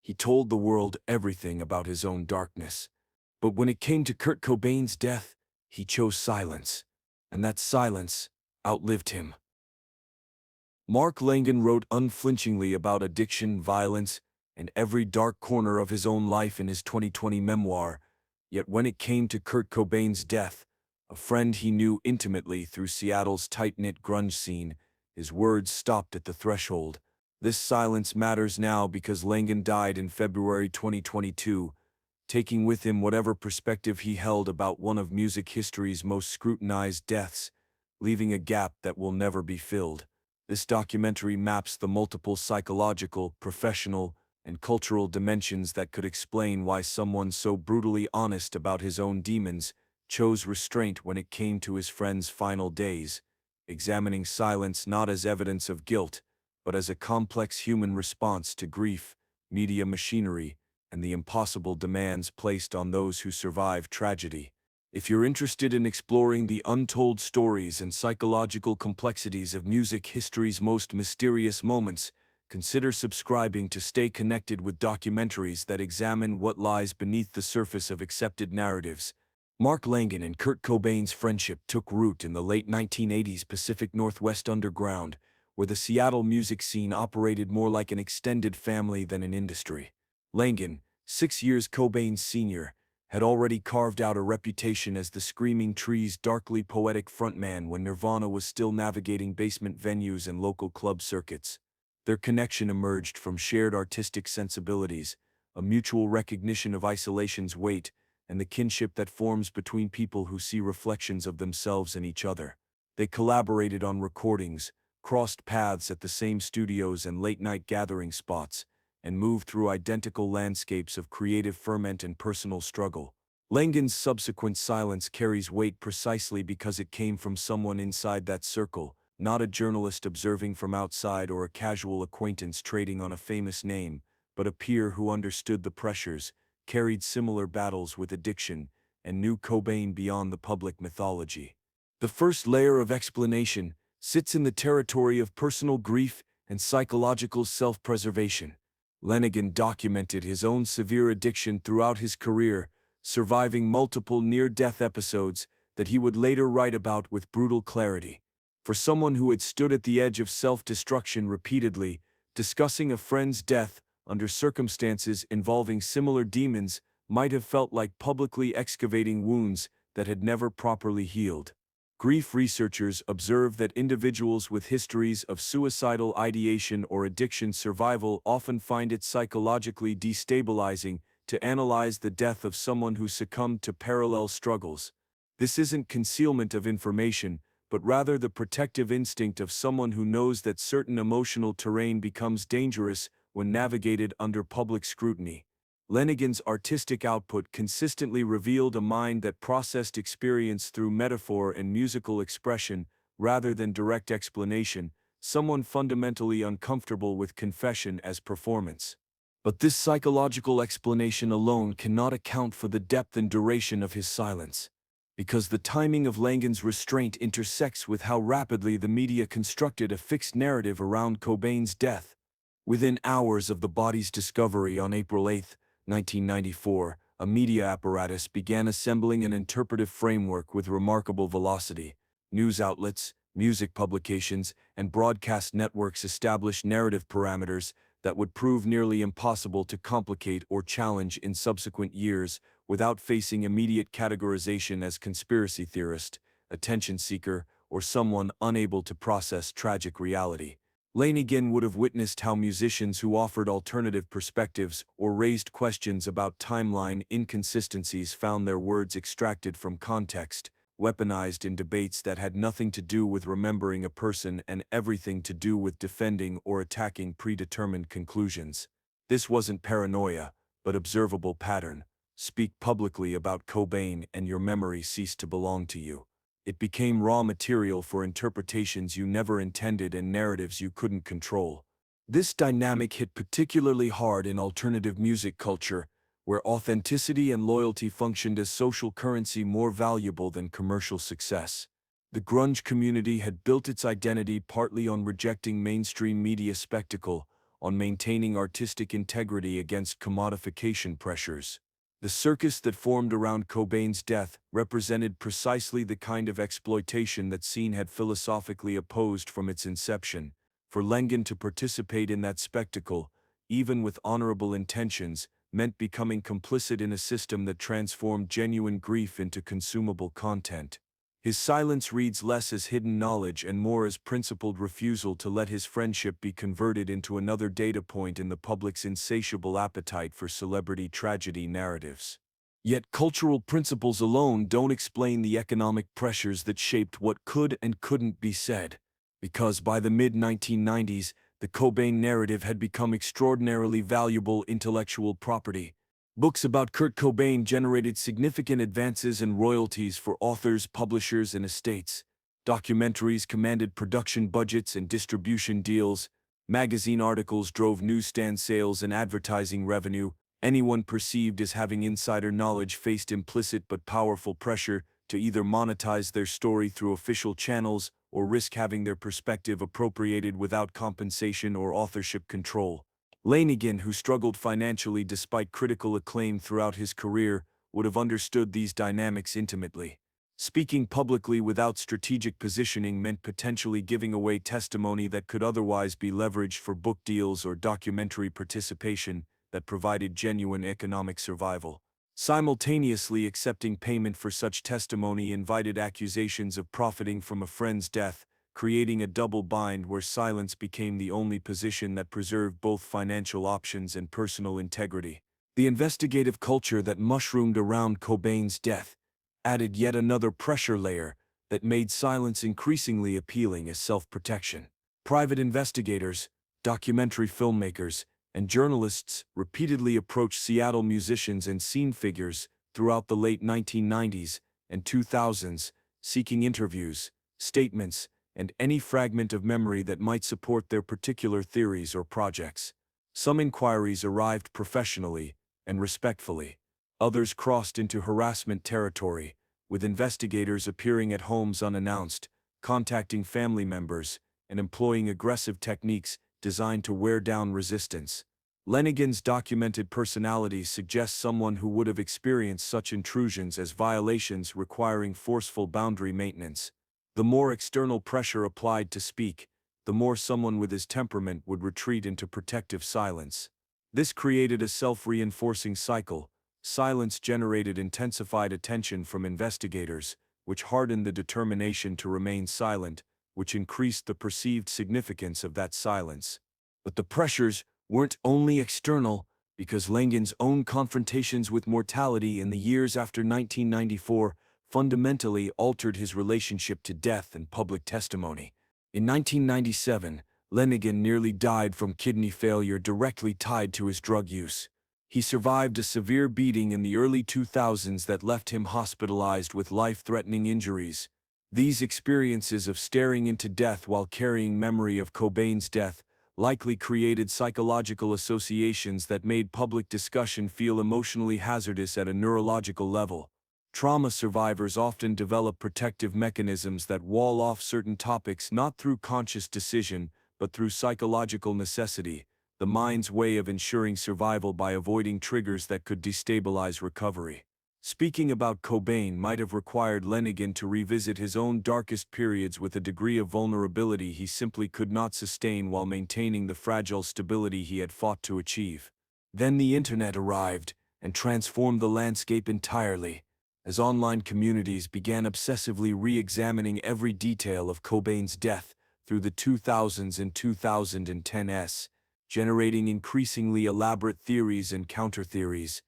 He told the world everything about his own darkness. But when it came to Kurt Cobain's death, he chose silence. And that silence outlived him. Mark Lanegan wrote unflinchingly about addiction, violence, and every dark corner of his own life in his 2020 memoir. Yet when it came to Kurt Cobain's death, a friend he knew intimately through Seattle's tight-knit grunge scene, his words stopped at the threshold. This silence matters now because Lanegan died in February 2022, taking with him whatever perspective he held about one of music history's most scrutinized deaths, leaving a gap that will never be filled. This documentary maps the multiple psychological, professional, and cultural dimensions that could explain why someone so brutally honest about his own demons chose restraint when it came to his friend's final days, examining silence not as evidence of guilt, but as a complex human response to grief, media machinery, and the impossible demands placed on those who survive tragedy. If you're interested in exploring the untold stories and psychological complexities of music history's most mysterious moments, consider subscribing to stay connected with documentaries that examine what lies beneath the surface of accepted narratives. Mark Lanegan and Kurt Cobain's friendship took root in the late 1980s Pacific Northwest underground, where the Seattle music scene operated more like an extended family than an industry. Lanegan, 6 years Cobain's senior, had already carved out a reputation as the Screaming Tree's darkly poetic frontman when Nirvana was still navigating basement venues and local club circuits. Their connection emerged from shared artistic sensibilities, a mutual recognition of isolation's weight, and the kinship that forms between people who see reflections of themselves in each other. They collaborated on recordings, crossed paths at the same studios and late-night gathering spots, and moved through identical landscapes of creative ferment and personal struggle. Lanegan's subsequent silence carries weight precisely because it came from someone inside that circle, not a journalist observing from outside or a casual acquaintance trading on a famous name, but a peer who understood the pressures, carried similar battles with addiction, and knew Cobain beyond the public mythology. The first layer of explanation sits in the territory of personal grief and psychological self-preservation. Lanegan documented his own severe addiction throughout his career, surviving multiple near-death episodes that he would later write about with brutal clarity. For someone who had stood at the edge of self-destruction repeatedly, discussing a friend's death under circumstances involving similar demons might have felt like publicly excavating wounds that had never properly healed. Grief researchers observe that individuals with histories of suicidal ideation or addiction survival often find it psychologically destabilizing to analyze the death of someone who succumbed to parallel struggles. This isn't concealment of information, but rather the protective instinct of someone who knows that certain emotional terrain becomes dangerous when navigated under public scrutiny. Lanegan's artistic output consistently revealed a mind that processed experience through metaphor and musical expression rather than direct explanation, someone fundamentally uncomfortable with confession as performance. But this psychological explanation alone cannot account for the depth and duration of his silence, because the timing of Lanegan's restraint intersects with how rapidly the media constructed a fixed narrative around Cobain's death. Within hours of the body's discovery on April 8, 1994, a media apparatus began assembling an interpretive framework with remarkable velocity. News outlets, music publications, and broadcast networks established narrative parameters that would prove nearly impossible to complicate or challenge in subsequent years without facing immediate categorization as conspiracy theorist, attention seeker, or someone unable to process tragic reality. Lanegan would have witnessed how musicians who offered alternative perspectives or raised questions about timeline inconsistencies found their words extracted from context, weaponized in debates that had nothing to do with remembering a person and everything to do with defending or attacking predetermined conclusions. This wasn't paranoia, but observable pattern. Speak publicly about Cobain and your memory ceased to belong to you. It became raw material for interpretations you never intended and narratives you couldn't control. This dynamic hit particularly hard in alternative music culture, where authenticity and loyalty functioned as social currency more valuable than commercial success. The grunge community had built its identity partly on rejecting mainstream media spectacle, on maintaining artistic integrity against commodification pressures. The circus that formed around Cobain's death represented precisely the kind of exploitation that scene had philosophically opposed from its inception. For Lanegan to participate in that spectacle, even with honorable intentions, meant becoming complicit in a system that transformed genuine grief into consumable content. His silence reads less as hidden knowledge and more as principled refusal to let his friendship be converted into another data point in the public's insatiable appetite for celebrity tragedy narratives. Yet cultural principles alone don't explain the economic pressures that shaped what could and couldn't be said. Because by the mid-1990s, the Cobain narrative had become extraordinarily valuable intellectual property. Books about Kurt Cobain generated significant advances in royalties for authors, publishers, and estates. Documentaries commanded production budgets and distribution deals. Magazine articles drove newsstand sales and advertising revenue. Anyone perceived as having insider knowledge faced implicit but powerful pressure to either monetize their story through official channels or risk having their perspective appropriated without compensation or authorship control. Lanegan, who struggled financially despite critical acclaim throughout his career, would have understood these dynamics intimately. Speaking publicly without strategic positioning meant potentially giving away testimony that could otherwise be leveraged for book deals or documentary participation that provided genuine economic survival. Simultaneously accepting payment for such testimony invited accusations of profiting from a friend's death, creating a double bind where silence became the only position that preserved both financial options and personal integrity. The investigative culture that mushroomed around Cobain's death added yet another pressure layer that made silence increasingly appealing as self-protection. Private investigators, documentary filmmakers, and journalists repeatedly approached Seattle musicians and scene figures throughout the late 1990s and 2000s, seeking interviews, statements, and any fragment of memory that might support their particular theories or projects. Some inquiries arrived professionally and respectfully. Others crossed into harassment territory, with investigators appearing at homes unannounced, contacting family members, and employing aggressive techniques designed to wear down resistance. Lanegan's documented personality suggests someone who would have experienced such intrusions as violations requiring forceful boundary maintenance. The more external pressure applied to speak, the more someone with his temperament would retreat into protective silence. This created a self-reinforcing cycle. Silence generated intensified attention from investigators, which hardened the determination to remain silent, which increased the perceived significance of that silence. But the pressures weren't only external, because Lanegan's own confrontations with mortality in the years after 1994 fundamentally altered his relationship to death and public testimony. In 1997, Lanegan nearly died from kidney failure directly tied to his drug use. He survived a severe beating in the early 2000s that left him hospitalized with life-threatening injuries. These experiences of staring into death while carrying memory of Cobain's death likely created psychological associations that made public discussion feel emotionally hazardous at a neurological level. Trauma survivors often develop protective mechanisms that wall off certain topics not through conscious decision, but through psychological necessity, the mind's way of ensuring survival by avoiding triggers that could destabilize recovery. Speaking about Cobain might have required Lanegan to revisit his own darkest periods with a degree of vulnerability he simply could not sustain while maintaining the fragile stability he had fought to achieve. Then the internet arrived and transformed the landscape entirely, as online communities began obsessively re-examining every detail of Cobain's death through the 2000s and 2010s, generating increasingly elaborate theories and counter-theories.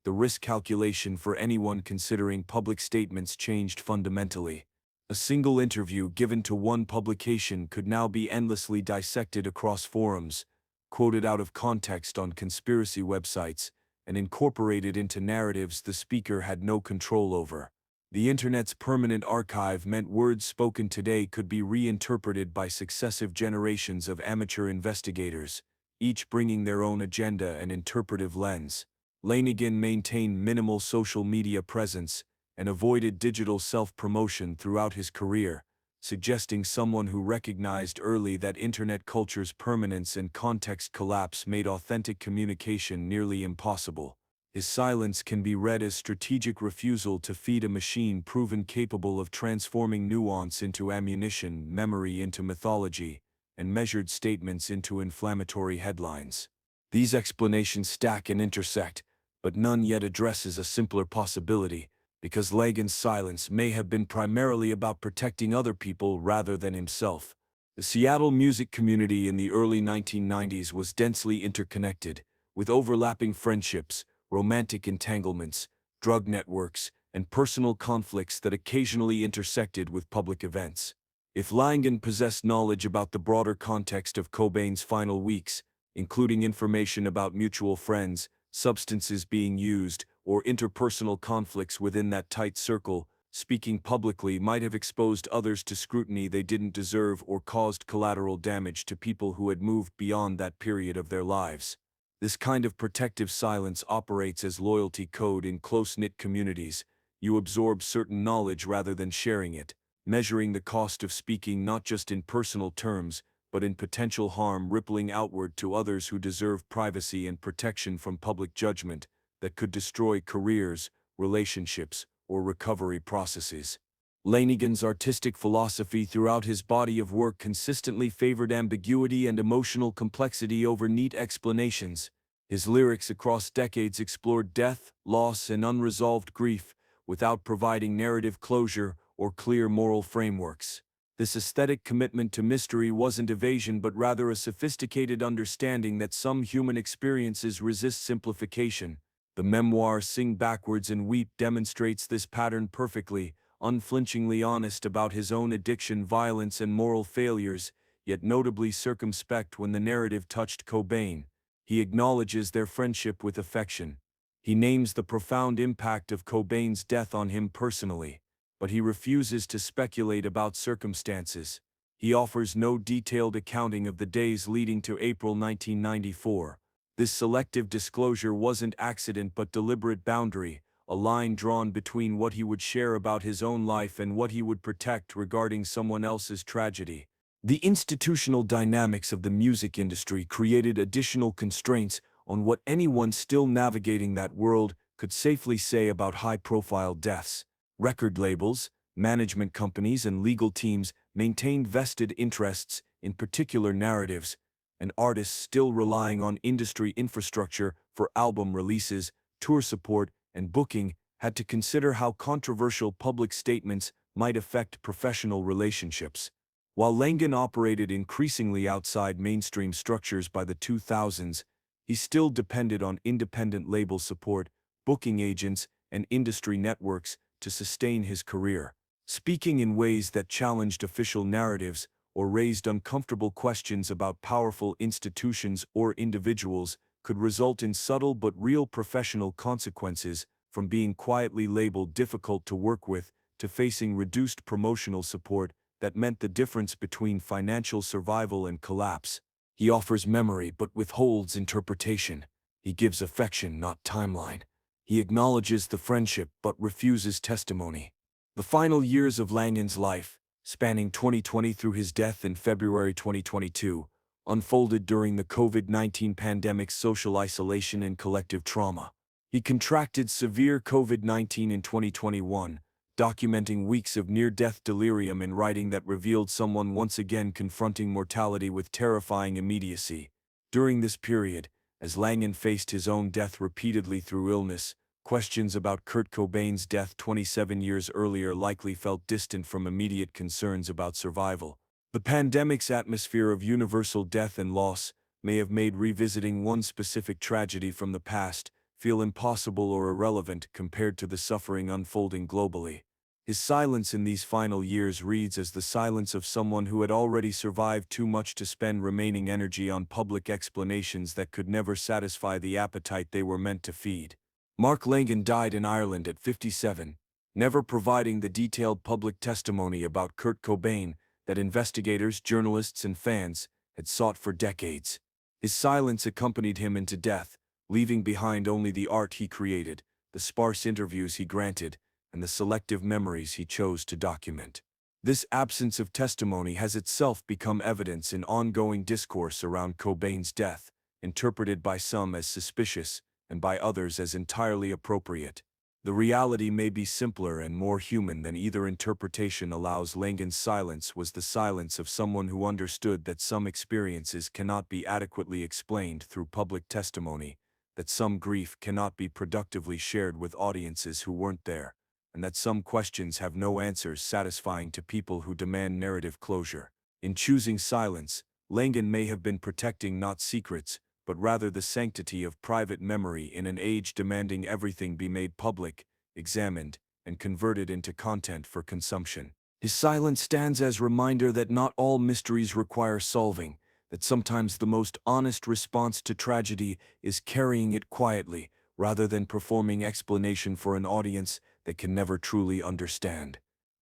The risk calculation for anyone considering public statements changed fundamentally. A single interview given to one publication could now be endlessly dissected across forums, quoted out of context on conspiracy websites, and incorporated into narratives the speaker had no control over. The internet's permanent archive meant words spoken today could be reinterpreted by successive generations of amateur investigators, each bringing their own agenda and interpretive lens. Lanegan maintained minimal social media presence and avoided digital self-promotion throughout his career, suggesting someone who recognized early that internet culture's permanence and context collapse made authentic communication nearly impossible. His silence can be read as strategic refusal to feed a machine proven capable of transforming nuance into ammunition, memory into mythology, and measured statements into inflammatory headlines. These explanations stack and intersect, but none yet addresses a simpler possibility, because Lanegan's silence may have been primarily about protecting other people rather than himself. The Seattle music community in the early 1990s was densely interconnected, with overlapping friendships, romantic entanglements, drug networks, and personal conflicts that occasionally intersected with public events. If Lanegan possessed knowledge about the broader context of Cobain's final weeks, including information about mutual friends, substances being used, or interpersonal conflicts within that tight circle, speaking publicly might have exposed others to scrutiny they didn't deserve or caused collateral damage to people who had moved beyond that period of their lives. This kind of protective silence operates as loyalty code in close-knit communities. You absorb certain knowledge rather than sharing it, measuring the cost of speaking not just in personal terms, but in potential harm rippling outward to others who deserve privacy and protection from public judgment that could destroy careers, relationships, or recovery processes. Lanegan's artistic philosophy throughout his body of work consistently favored ambiguity and emotional complexity over neat explanations. His lyrics across decades explored death, loss, and unresolved grief, without providing narrative closure or clear moral frameworks. This aesthetic commitment to mystery wasn't evasion but rather a sophisticated understanding that some human experiences resist simplification. The memoir Sing Backwards and Weep demonstrates this pattern perfectly, unflinchingly honest about his own addiction, violence, and moral failures, yet notably circumspect when the narrative touched Cobain. He acknowledges their friendship with affection. He names the profound impact of Cobain's death on him personally, but he refuses to speculate about circumstances. He offers no detailed accounting of the days leading to April 1994. This selective disclosure wasn't accident but deliberate boundary, a line drawn between what he would share about his own life and what he would protect regarding someone else's tragedy. The institutional dynamics of the music industry created additional constraints on what anyone still navigating that world could safely say about high-profile deaths. Record labels, management companies, and legal teams maintained vested interests in particular narratives, and artists still relying on industry infrastructure for album releases, tour support, and booking had to consider how controversial public statements might affect professional relationships. While Lanegan operated increasingly outside mainstream structures by the 2000s, he still depended on independent label support, booking agents, and industry networks to sustain his career. Speaking in ways that challenged official narratives or raised uncomfortable questions about powerful institutions or individuals could result in subtle but real professional consequences, from being quietly labeled difficult to work with to facing reduced promotional support that meant the difference between financial survival and collapse. He offers memory but withholds interpretation. He gives affection, not timeline. He acknowledges the friendship but refuses testimony. The final years of Lanegan's life, spanning 2020 through his death in February 2022, unfolded during the COVID-19 pandemic's social isolation and collective trauma. He contracted severe COVID-19 in 2021, documenting weeks of near-death delirium in writing that revealed someone once again confronting mortality with terrifying immediacy. During this period, as Lanegan faced his own death repeatedly through illness, questions about Kurt Cobain's death 27 years earlier likely felt distant from immediate concerns about survival. The pandemic's atmosphere of universal death and loss may have made revisiting one specific tragedy from the past feel impossible or irrelevant compared to the suffering unfolding globally. His silence in these final years reads as the silence of someone who had already survived too much to spend remaining energy on public explanations that could never satisfy the appetite they were meant to feed. Mark Lanegan died in Ireland at 57, never providing the detailed public testimony about Kurt Cobain that investigators, journalists, and fans had sought for decades. His silence accompanied him into death, leaving behind only the art he created, the sparse interviews he granted, and the selective memories he chose to document. This absence of testimony has itself become evidence in ongoing discourse around Cobain's death, interpreted by some as suspicious and by others as entirely appropriate. The reality may be simpler and more human than either interpretation allows. Lanegan's silence was the silence of someone who understood that some experiences cannot be adequately explained through public testimony, that some grief cannot be productively shared with audiences who weren't there, and that some questions have no answers satisfying to people who demand narrative closure. In choosing silence, Lanegan may have been protecting not secrets, but rather the sanctity of private memory in an age demanding everything be made public, examined, and converted into content for consumption. His silence stands as reminder that not all mysteries require solving, that sometimes the most honest response to tragedy is carrying it quietly, rather than performing explanation for an audience that can never truly understand.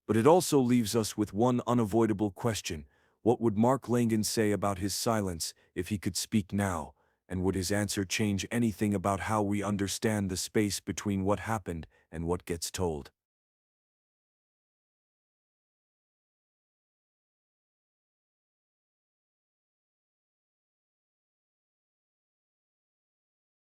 But it also leaves us with one unavoidable question: what would Mark Lanegan say about his silence if he could speak now? And would his answer change anything about how we understand the space between what happened and what gets told?